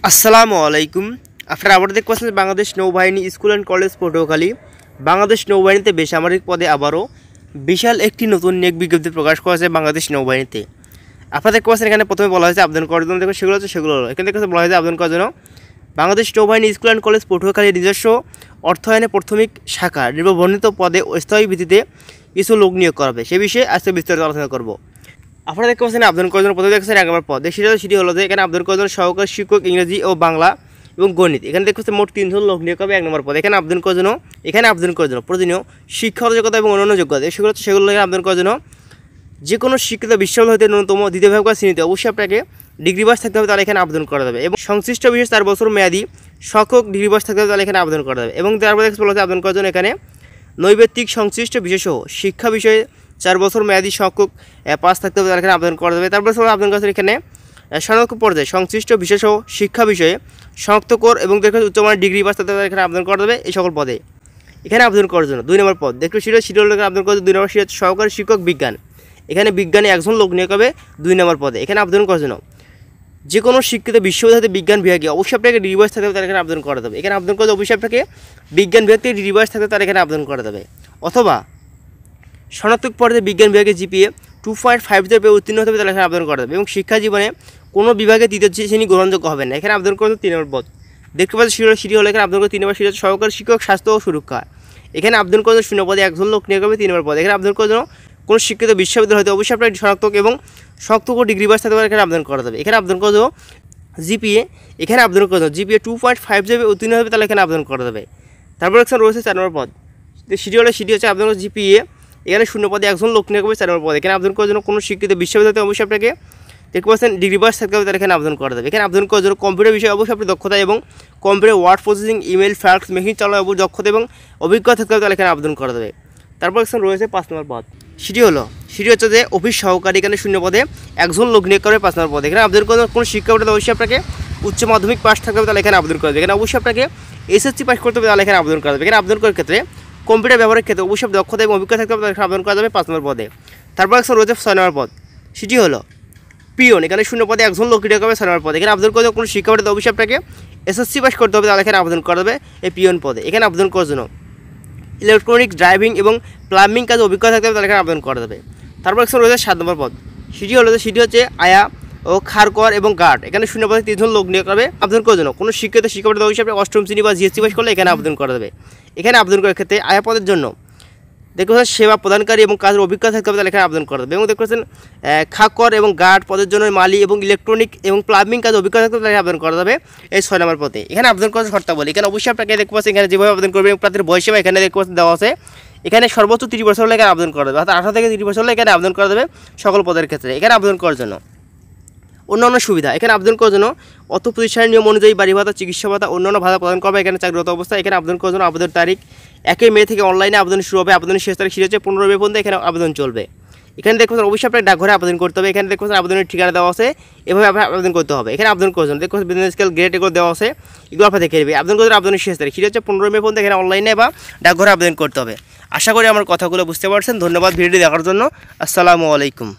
আসসালামু আলাইকুম। আপনারা আবার দেখতে পাচ্ছেন বাংলাদেশ নৌবাহিনী school and college Patuakhali. Bangladesh নৌবাহিনীতে বেসামরিক পদে আবারও বিশাল একটি নতুন নিয়োগ বিজ্ঞপ্তি প্রকাশ করেছে বাংলাদেশ নৌবাহিনীতে। আপনারা দেখতে পাচ্ছেন এখানে প্রথমে বলা হয়েছে আবেদন করার জন্য, দেখো সেগুলো হলো এখানে দেখতে বলা হয়েছে আবেদন করার জন্য বাংলাদেশ নৌবাহিনী স্কুল অ্যান্ড কলেজ পটুয়াখালীর নিজস্ব অর্থায়নে প্রাথমিক শাখা নির্বাচিত পদে স্থায়ী ভিত্তিতে কিছু লোক নিয়োগ করা হবে। সে বিষয়ে আজকে বিস্তারিত আলোচনা করব। আপনারা দেখতে পাচ্ছেন আবেদন করার জন্য প্রথমে দেখছেন 11 পদ, সেটি হলো যে এখানে আবেদন করার জন্য সহকারী শিক্ষক ইংরেজি ও বাংলা এবং গণিত। এখানে দেখতে পাচ্ছেন মোট 3 জন লোক নিয়োগ হবে 1 নম্বর পদ। এখানে আবেদন করার জন্য প্রয়োজনীয় শিক্ষাগত যোগ্যতা এবং অন্যান্য যোগ্যতা সেগুলো আবেদন করার জন্য যে কোনো শিক্ষিত বিশ্ববিদ্যালয় হতে ন্যূনতম দ্বিতীয় বিভাগ বা শ্রেণীতে অবশ্যই আপনাকে ডিগ্রি পাস থাকতে হবে, তাহলে এখানে আবেদন করা যাবে। এবং সংশ্লিষ্ট বিষয়ে 4 বছর মেয়াদি শিক্ষক ডিগ্রি পাস থাকতে হবে, তাহলে এখানে আবেদন করা যাবে। এবং তারপরে বলা হচ্ছে আবেদন করার জন্য এখানে নৈবেত্তিক সংশ্লিষ্ট বিষয় সহ শিক্ষা বিষয়ে 4 বছর মেয়াদি শিক্ষক পাস থাকতে হবে, তাহলে এখানে আবেদন করা যাবে। তারপরে আবেদন করার জন্য এখানে স্নাতক পর্যায়ে সংশ্লিষ্ট বিষয় সহ শিক্ষা বিষয়ে স্নাতকোত্তর এবং উচ্চমানের ডিগ্রি পাস থাকতে হবে, এখানে আবেদন করা যাবে। এই সকল পদে এখানে আবেদন করার জন্য 2 নম্বর পদ দেখো সেটা আবেদন করার জন্য 2 নম্বর সহকারী শিক্ষক বিজ্ঞান। এখানে বিজ্ঞানে 1 জন লোক নিয়োগ হবে 2 নম্বর পদে। এখানে আবেদন করার জন্য যে কোনো শিক্ষিত বিশ্ববিদ্যালয় বিজ্ঞান বিভাগে অবশ্যই আপনাকে ডিগ্রি পাস থাকতে হবে, তার এখানে আবেদন করা যাবে। এখানে আবেদন করতে অবশ্যই আপনাকে বিজ্ঞান বিভাগ থেকে ডিগ্রি পাস থাকতে তার এখানে আবেদন করা যাবে। অথবা স্নাতক পর্যায়ে বিজ্ঞান বিভাগে জিপিএ 2.50 পেয়ে উত্তীর্ণ হতে হবে, তাহলে এখানে আবেদন করা যাবে। এবং শিক্ষা জীবনে কোনো বিভাগে 3য় শ্রেণী গ্রহণযোগ্য হবে না। এখানে আবেদন করার 3 নম্বর পদ দেখতে পাচ্ছি সিটি হলো এখানে আবেদন করে 3 নম্বর সিটি সহকারী শিক্ষক স্বাস্থ্য ও সুরক্ষা। এখানে আবেদন করার 0 পদে 1 জন লোক নিয়োগ হবে 3 নম্বর পদে। এখানে আবেদন করার জন্য কোনো শিক্ষিত বিশ্ববিদ্যালয় হতে অবশ্যই আপনার স্নাতক এবং স্নাতক ও ডিগ্রি পাস থাকতে পারে, এখানে আবেদন করা যাবে। এখানে আবেদন করার জন্য জিপিএ 2.50 উত্তীর্ণ হবে, তাহলে এখানে আবেদন করা যাবে। তারপর রয়েছে 4 নম্বর পদ সিটি হচ্ছে আবেদন করার জিপিএ এখানে 0 পদে 1 জন লোক নিয়োগ হবে 4 নম্বর পদে। এখানে আবেদন করার জন্য কোনো শিক্ষিত বিশ্ববিদ্যালয় অবশ্যই আপনাকে দেখতে পাচ্ছেন ডিগ্রি পাস থাকতে হবে, তাহলে এখানে আবেদন করা যাবে। এখানে আবেদন করার জন্য কম্পিউটার বিষয়ে অবশ্যই আপনি দক্ষতা এবং computer word processing email fax machine চালানোর দক্ষতা এবং অভিজ্ঞতা থাকতে হবে, তাহলে এখানে আবেদন করা যাবে। তারপর রয়েছে 5 নম্বর পদ সেটি হচ্ছে যে অফিস সহকারী। এখানে 0 পদে 1 জন লোক নিয়োগ করবে 5 নম্বর পদে। এখানে আবেদন করার কোনো শিক্ষা বোর্ডে অবশ্যই আপনাকে উচ্চ মাধ্যমিক পাস থাকতে হবে, তাহলে এখানে আবেদন করা যাবে। এখানে অবশ্যই আপনাকে এসএসসি পাস করতে হবে, তাহলে এখানে আবেদন করা যাবে। এখানে আবেদন করার ক্ষেত্রে কম্পিউটার ব্যবহারের ক্ষেত্রে অবশ্যই দক্ষতা এবং অভিজ্ঞতা থাকতে হবে, তাহলে আবেদন করা যাবে 5 নম্বর পদে। তারপর রয়েছে 6 নম্বর পদ সেটি হলো পিওন। এখানে 0 পদে 1 জন লোক নিয়োগ হবে 6 নম্বর পদে। এখানে আবেদন করার জন্য কোনো শিক্ষা বোর্ডে অবশ্যই আপনাকে এসএসসি পাস করতে হবে, তাহলে এখানে আবেদন করা যাবে এই পিওন পদে। এখানে আবেদন করার জন্য ইলেকট্রনিক ড্রাইভিং এবং প্লাম্বিং কাজে অভিজ্ঞতা থাকতে হবে, তাহলে এখানে আবেদন করা যাবে। তারপর রয়েছে 7 নম্বর পদ সেটি হচ্ছে আয়া ও খারকর এবং গার্ড। এখানে 0 পদে 3 জন লোক নিয়োগ করবে। আবেদন করার জন্য কোনো শিক্ষিত শিক্ষাবোর্ড হিসাবে 8ম শ্রেণী বা জিএসসি পাস করলে এখানে আবেদন করা যাবে। এখানে আবেদন করার ক্ষেত্রে আয়া পদের জন্য দেখতে পাচ্ছেন সেবা প্রদানকারী এবং কাজের অভিজ্ঞতা থাকতে হবে, তাহলে এখানে আবেদন করা যাবে। এবং দেখতে পাচ্ছেন খাকর এবং গার্ড পদের জন্য মালি এবং ইলেকট্রনিক এবং প্লাম্বিং কাজের অভিজ্ঞতা থাকতে তাহলে আবেদন করা যাবে এই 6 নম্বর পদে। এখানে আবেদন করার শর্তাবলী এখানে অবশ্যই আপনাকে দেখতে পাচ্ছেন এখানে যেভাবে আবেদন করবেন প্রার্থীর বয়স সেবা এখানে দেখতে পাচ্ছেন দেওয়া আছে। এখানে সর্বোচ্চ 30 বছর হলে এখানে আবেদন করা যাবে, অর্থাৎ 18 থেকে 30 বছর হলে এখানে আবেদন করা যাবে সকল পদের ক্ষেত্রে। এখানে আবেদন করার জন্য অন্যান্য সুবিধা এখানে আবেদন করার জন্য অর্থ প্রতিষ্ঠানের নিয়ম অনুযায়ী বাড়ি ভাতা চিকিৎসা ভাতা অন্যান্য ভাতা প্রদান করবে এখানে চাকরিরত অবস্থা। এখানে আবেদন করার জন্য আবেদন তারিখ 1 মে থেকে অনলাইনে আবেদন শুরু হবে। আবেদনের শেষ তারিখ হচ্ছে 15 মে পর্যন্ত এখানে আবেদন চলবে। এখানে দেখতে পাচ্ছেন অবশ্যই আপনার ডাকঘরে আবেদন করতে হবে। এখানে দেখতে পাচ্ছেন আবেদনের ঠিকানা দেওয়া আছে, এভাবে আপনার আবেদন করতে হবে। এখানে আবেদন করার জন্য দেখতে পাচ্ছেন বিজনেস স্কেল গ্রেড এগুলো দেওয়া আছে, এগুলো আপনার দেখে নেবে। আবেদন করতে আবেদনের শেষ তারিখ হচ্ছে 15 মে পর্যন্ত এখানে অনলাইনে বা ডাকঘরে আবেদন করতে হবে। আশা করি আমার কথাগুলো বুঝতে পারছেন। ধন্যবাদ ভিডিওটি দেখার জন্য। আসসালামু আলাইকুম।